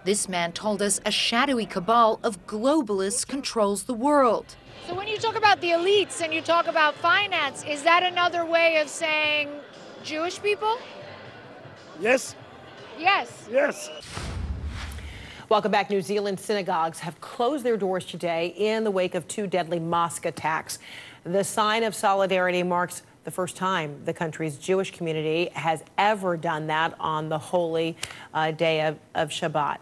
This man told us a shadowy cabal of globalists controls the world. So when you talk about the elites and you talk about finance, is that another way of saying Jewish people? Yes. Yes. Yes. Welcome back. New Zealand synagogues have closed their doors today in the wake of 2 deadly mosque attacks. The sign of solidarity marks the first time the country's Jewish community has ever done that on the holy day of Shabbat.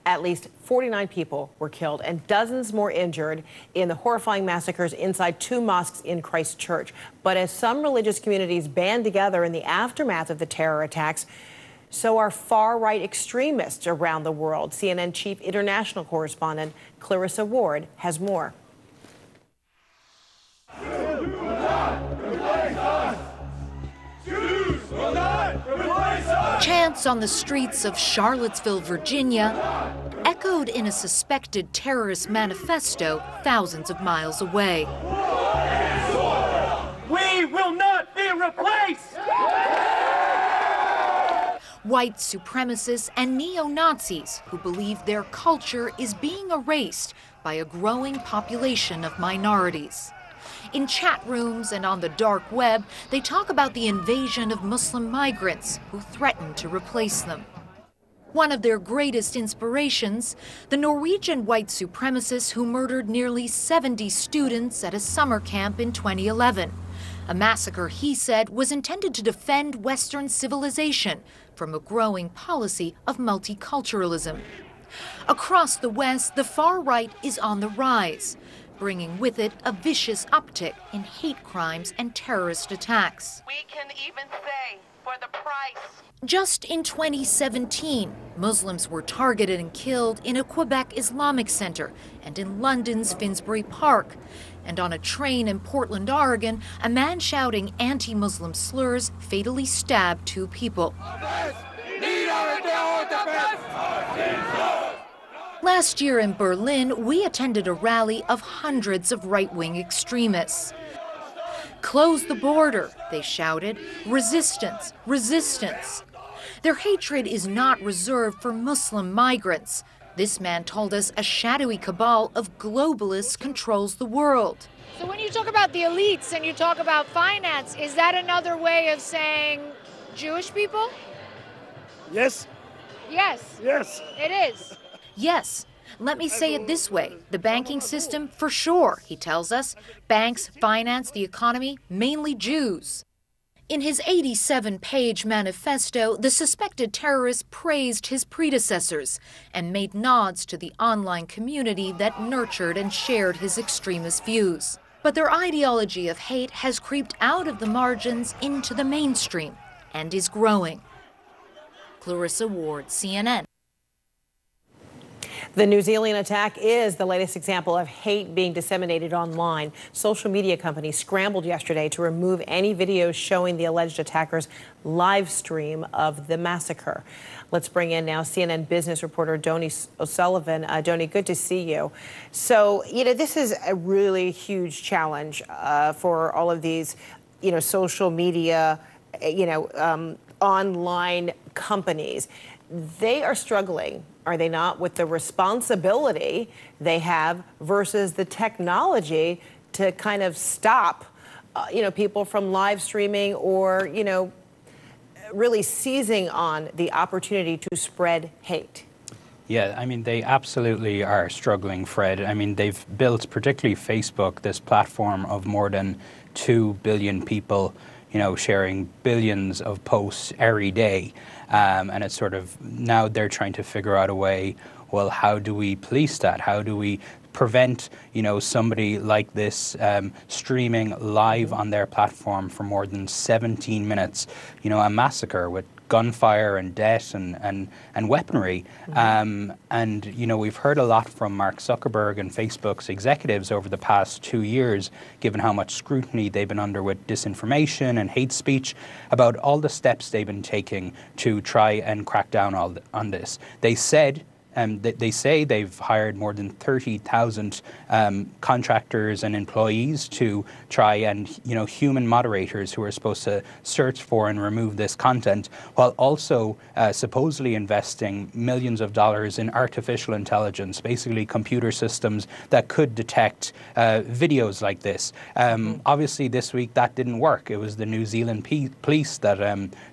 At least 49 people were killed and dozens more injured in the horrifying massacres inside 2 mosques in Christchurch. But as some religious communities band together in the aftermath of the terror attacks, so are far-right extremists around the world. CNN chief international correspondent Clarissa Ward has more. Chants on the streets of Charlottesville, Virginia, echoed in a suspected terrorist manifesto thousands of miles away. We will not be replaced! White supremacists and neo-Nazis who believe their culture is being erased by a growing population of minorities. In chat rooms and on the dark web, they talk about the invasion of Muslim migrants who threaten to replace them. One of their greatest inspirations, the Norwegian white supremacist who murdered nearly 70 students at a summer camp in 2011. A massacre he said was intended to defend Western civilization from a growing policy of multiculturalism. Across the West, the far right is on the rise, bringing with it a vicious uptick in hate crimes and terrorist attacks. We can even say, for the price. Just in 2017, Muslims were targeted and killed in a Quebec Islamic center and in London's Finsbury Park. And on a train in Portland, Oregon, a man shouting anti-Muslim slurs fatally stabbed 2 people. Last year in Berlin, we attended a rally of hundreds of right-wing extremists. Close the border, they shouted. Resistance, resistance. Their hatred is not reserved for Muslim migrants. This man told us a shadowy cabal of globalists controls the world. So when you talk about the elites and you talk about finance, is that another way of saying Jewish people? Yes. Yes. Yes. It is. Yes. Let me say it this way. The banking system, for sure, he tells us. Banks finance the economy, mainly Jews. In his 87-page manifesto, the suspected terrorist praised his predecessors and made nods to the online community that nurtured and shared his extremist views. But their ideology of hate has creeped out of the margins into the mainstream and is growing. Clarissa Ward, CNN. The New Zealand attack is the latest example of hate being disseminated online. Social media companies scrambled yesterday to remove any videos showing the alleged attackers' live stream of the massacre. Let's bring in now CNN business reporter Doni O'Sullivan. Doni, good to see you. So, this is a really huge challenge for all of these, social media, online companies. They are struggling, are they not, with the responsibility they have versus the technology to kind of stop, people from live streaming or, really seizing on the opportunity to spread hate? Yeah, they absolutely are struggling, Fred. They've built, particularly Facebook, this platform of more than 2 billion people, sharing billions of posts every day. And it's sort of, now they're trying to figure out a way, well, how do we police that? How do we prevent, somebody like this streaming live on their platform for more than 17 minutes, a massacre with gunfire and death and weaponry. And, we've heard a lot from Mark Zuckerberg and Facebook's executives over the past 2 years, given how much scrutiny they've been under with disinformation and hate speech, about all the steps they've been taking to try and crack down on this. They said they say they've hired more than 30,000 contractors and employees to try and, human moderators who are supposed to search for and remove this content, while also supposedly investing millions of dollars in artificial intelligence, basically computer systems that could detect videos like this. Obviously, this week that didn't work. It was the New Zealand police that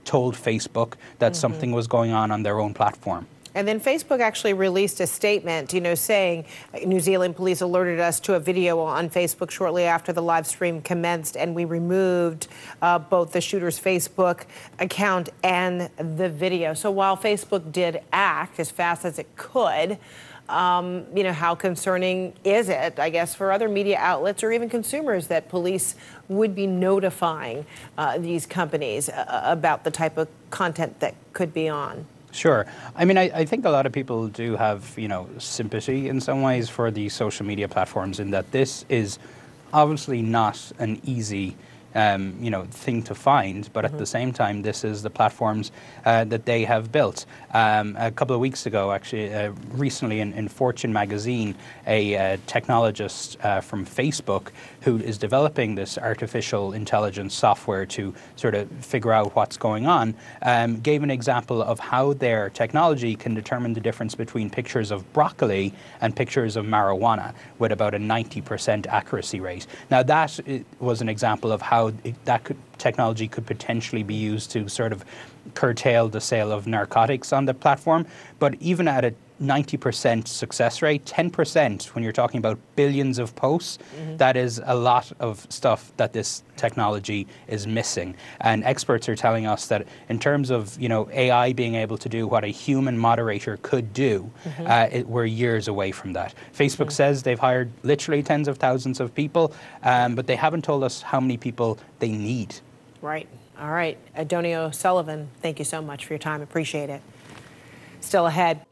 told Facebook that something was going on their own platform. And then Facebook actually released a statement, saying New Zealand police alerted us to a video on Facebook shortly after the live stream commenced, and we removed both the shooter's Facebook account and the video. So while Facebook did act as fast as it could, how concerning is it, I guess, for other media outlets or even consumers that police would be notifying these companies about the type of content that could be on? Sure. I mean, I think a lot of people do have, sympathy in some ways for the social media platforms, in that this is obviously not an easy thing to find, but at the same time, this is the platforms that they have built. A couple of weeks ago, actually, recently in Fortune magazine, a technologist from Facebook who is developing this artificial intelligence software to sort of figure out what's going on, gave an example of how their technology can determine the difference between pictures of broccoli and pictures of marijuana with about a 90% accuracy rate. Now, that was an example of how technology could potentially be used to sort of curtail the sale of narcotics on the platform. But even at a 90% success rate, 10% when you're talking about billions of posts, that is a lot of stuff that this technology is missing. And experts are telling us that in terms of AI being able to do what a human moderator could do, we're years away from that. Facebook says they've hired literally tens of thousands of people, but they haven't told us how many people they need. Right. All right. Adonio Sullivan, thank you so much for your time. Appreciate it. Still ahead.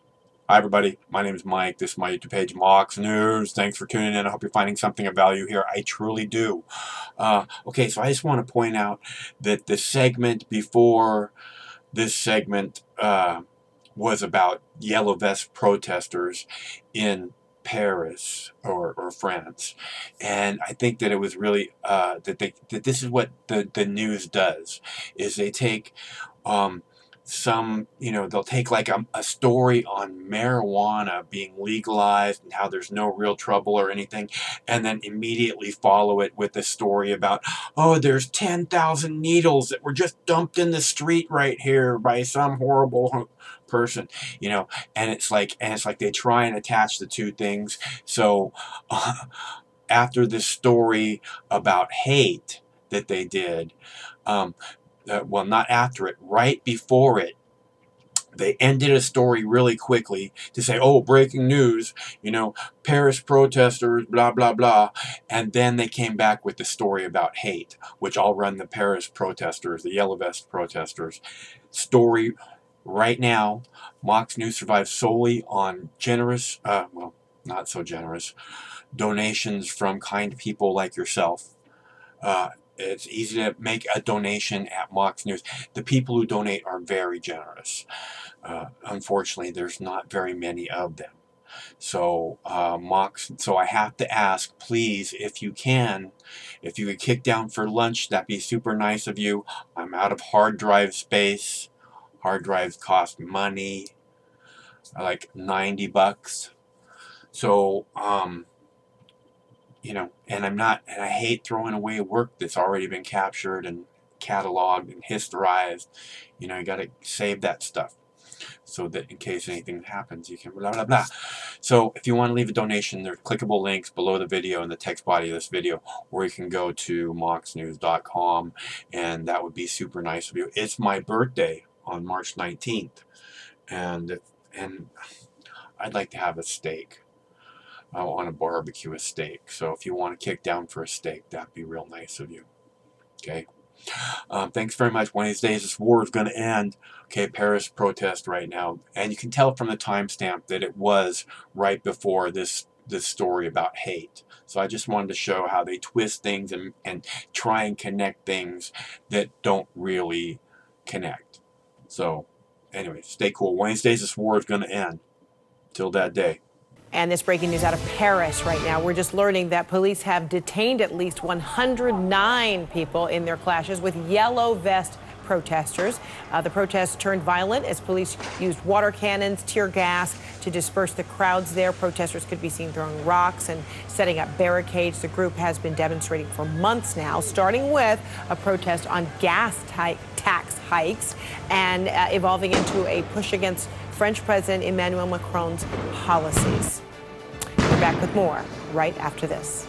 Hi, everybody. My name is Mike. This is my YouTube page, Mox News. Thanks for tuning in. I hope you're finding something of value here. I truly do. Okay, so I just want to point out that the segment before this segment was about yellow vest protesters in Paris or France, and I think that it was really that this is what the news does, is they take they'll take like a story on marijuana being legalized and how there's no real trouble or anything, and then immediately follow it with a story about, oh, there's 10,000 needles that were just dumped in the street right here by some horrible person, and it's like they try and attach the two things. So after this story about hate that they did, well, not after it, right before it, they ended a story really quickly to say, oh, breaking news, Paris protesters, blah, blah, blah. And then they came back with the story about hate, which I'll run the Paris protesters, the yellow vest protesters story right now. Mox News survives solely on generous, well, not so generous, donations from kind people like yourself. It's easy to make a donation at Mox News. The people who donate are very generous. Unfortunately, there's not very many of them. So so I have to ask, please, if you could kick down for lunch, that'd be super nice of you. I'm out of hard drive space. Hard drives cost money, like $90. So, and I hate throwing away work that's already been captured and cataloged and historized. You got to save that stuff so that in case anything happens, you can blah, blah, blah. So if you want to leave a donation, there's clickable links below the video in the text body of this video, or you can go to moxnews.com, and that would be super nice of you. It's my birthday on March 19th, and I'd like to have a steak. I want to barbecue a steak. So if you want to kick down for a steak, that'd be real nice of you. Okay. Thanks very much. One of these days, this war is going to end. Okay, Paris protest right now. And you can tell from the timestamp that it was right before this story about hate. So I just wanted to show how they twist things and try and connect things that don't really connect. So anyway, stay cool. One of these days, this war is going to end. till that day. And this breaking news out of Paris right now. We're just learning that police have detained at least 109 people in their clashes with yellow vest protesters. The protests turned violent as police used water cannons, tear gas to disperse the crowds there. Protesters could be seen throwing rocks and setting up barricades. The group has been demonstrating for months now, starting with a protest on gas tax hikes and evolving into a push against French President Emmanuel Macron's policies. We're back with more right after this.